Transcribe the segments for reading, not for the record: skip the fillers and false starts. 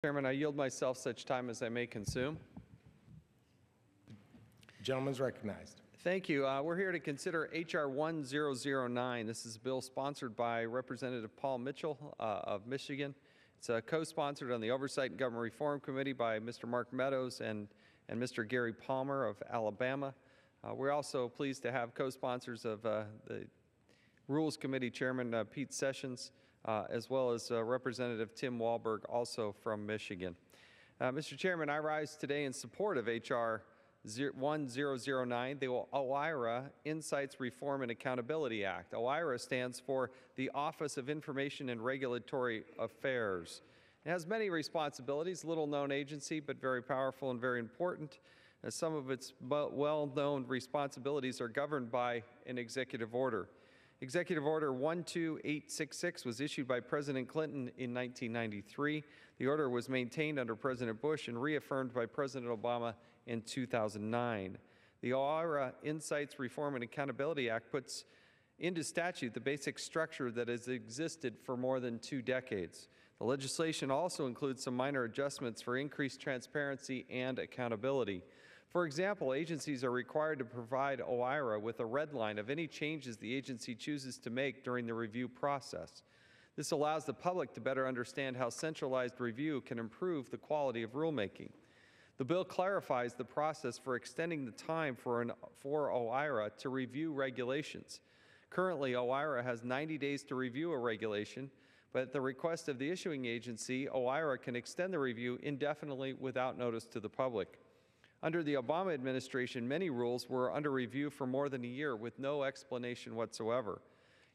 Chairman, I yield myself such time as I may consume. The gentleman is recognized. Thank you. We're here to consider H.R. 1009. This is a bill sponsored by Representative Paul Mitchell of Michigan. It's co-sponsored on the Oversight and Government Reform Committee by Mr. Mark Meadows and Mr. Gary Palmer of Alabama. We're also pleased to have co-sponsors of the Rules Committee Chairman Pete Sessions, as well as Representative Tim Walberg, also from Michigan. Mr. Chairman, I rise today in support of H.R. 1009, the OIRA Insights Reform and Accountability Act. OIRA stands for the Office of Information and Regulatory Affairs. It has many responsibilities, little-known agency, but very powerful and very important. Some of its well-known responsibilities are governed by an executive order. Executive Order 12866 was issued by President Clinton in 1993. The order was maintained under President Bush and reaffirmed by President Obama in 2009. The OIRA Insights Reform and Accountability Act puts into statute the basic structure that has existed for more than 2 decades. The legislation also includes some minor adjustments for increased transparency and accountability. For example, agencies are required to provide OIRA with a red line of any changes the agency chooses to make during the review process. This allows the public to better understand how centralized review can improve the quality of rulemaking. The bill clarifies the process for extending the time for OIRA to review regulations. Currently, OIRA has 90 days to review a regulation, but at the request of the issuing agency, OIRA can extend the review indefinitely without notice to the public. Under the Obama administration, many rules were under review for more than a year with no explanation whatsoever.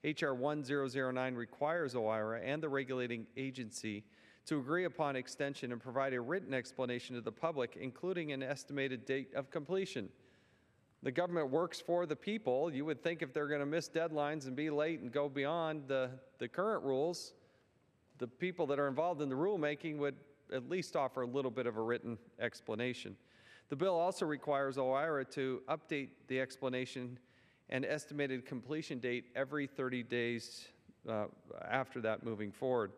H.R. 1009 requires OIRA and the regulating agency to agree upon extension and provide a written explanation to the public, including an estimated date of completion. The government works for the people. You would think if they're going to miss deadlines and be late and go beyond the current rules, the people that are involved in the rulemaking would at least offer a little bit of a written explanation. The bill also requires OIRA to update the explanation and estimated completion date every 30 days after that moving forward.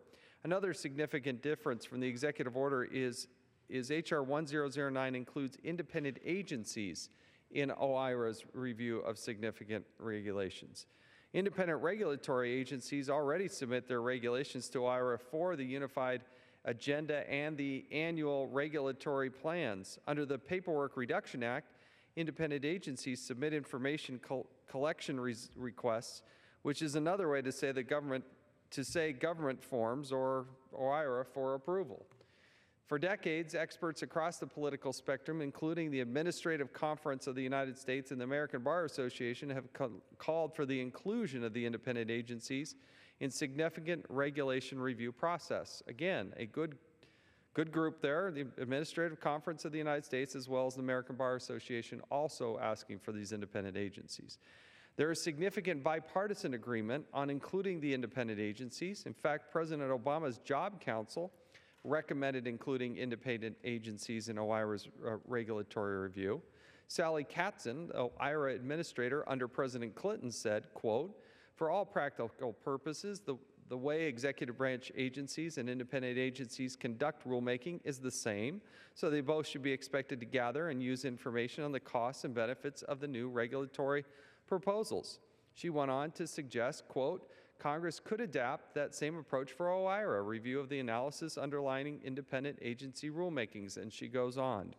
Another significant difference from the executive order is H.R. 1009 includes independent agencies in OIRA's review of significant regulations. Independent regulatory agencies already submit their regulations to OIRA for the unified agenda and the annual regulatory plans. Under the Paperwork Reduction Act, independent agencies submit information collection requests, which is another way to say government forms or OIRA for approval. For decades, experts across the political spectrum, including the Administrative Conference of the United States and the American Bar Association, have called for the inclusion of the independent agencies in significant regulation review process. Again, a good group there, the Administrative Conference of the United States as well as the American Bar Association also asking for these independent agencies. There is significant bipartisan agreement on including the independent agencies. In fact, President Obama's Job Council recommended including independent agencies in OIRA's regulatory review. Sally Katzen, OIRA administrator under President Clinton, said, quote, "For all practical purposes, the way executive branch agencies and independent agencies conduct rulemaking is the same, so they both should be expected to gather and use information on the costs and benefits of the new regulatory proposals." She went on to suggest, quote, "Congress could adapt that same approach for OIRA, review of the analysis underlying independent agency rulemakings," and she goes on.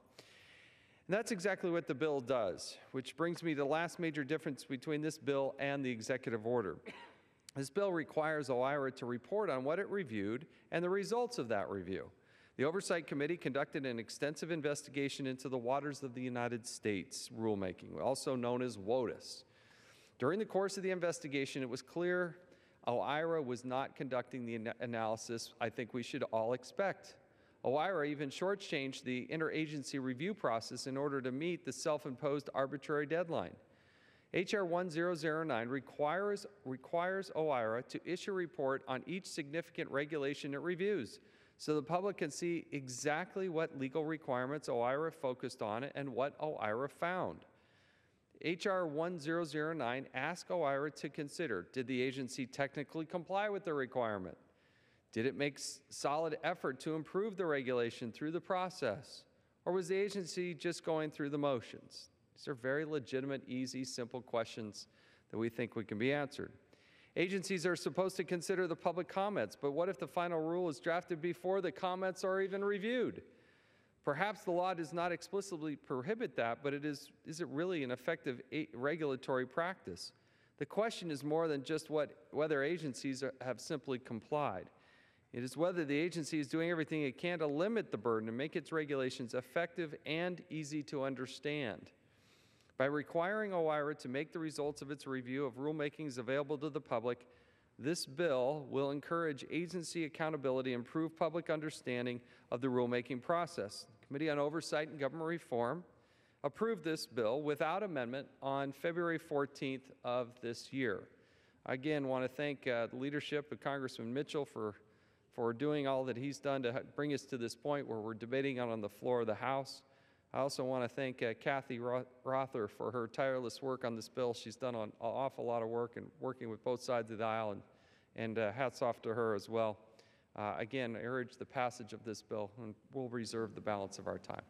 And that's exactly what the bill does, which brings me to the last major difference between this bill and the executive order. This bill requires OIRA to report on what it reviewed and the results of that review. The Oversight Committee conducted an extensive investigation into the waters of the United States rulemaking, also known as WOTUS. During the course of the investigation, it was clear OIRA was not conducting the analysis I think we should all expect. OIRA even shortchanged the interagency review process in order to meet the self-imposed arbitrary deadline. H.R. 1009 requires OIRA to issue a report on each significant regulation it reviews, so the public can see exactly what legal requirements OIRA focused on and what OIRA found. H.R. 1009 asks OIRA to consider, did the agency technically comply with the requirement? Did it make solid effort to improve the regulation through the process? Or was the agency just going through the motions? These are very legitimate, easy, simple questions that we think can be answered. Agencies are supposed to consider the public comments, but what if the final rule is drafted before the comments are even reviewed? Perhaps the law does not explicitly prohibit that, but is it really an effective regulatory practice? The question is more than just whether agencies have simply complied. It is whether the agency is doing everything it can to limit the burden and make its regulations effective and easy to understand. By requiring OIRA to make the results of its review of rulemakings available to the public, this bill will encourage agency accountability and improve public understanding of the rulemaking process. The Committee on Oversight and Government Reform approved this bill without amendment on February 14th of this year. I again want to thank the leadership of Congressman Mitchell for doing all that he's done to bring us to this point where we're debating on the floor of the House. I also want to thank Kathy Rother for her tireless work on this bill. She's done an awful lot of work and working with both sides of the aisle, and hats off to her as well. Again, I urge the passage of this bill, and we'll reserve the balance of our time.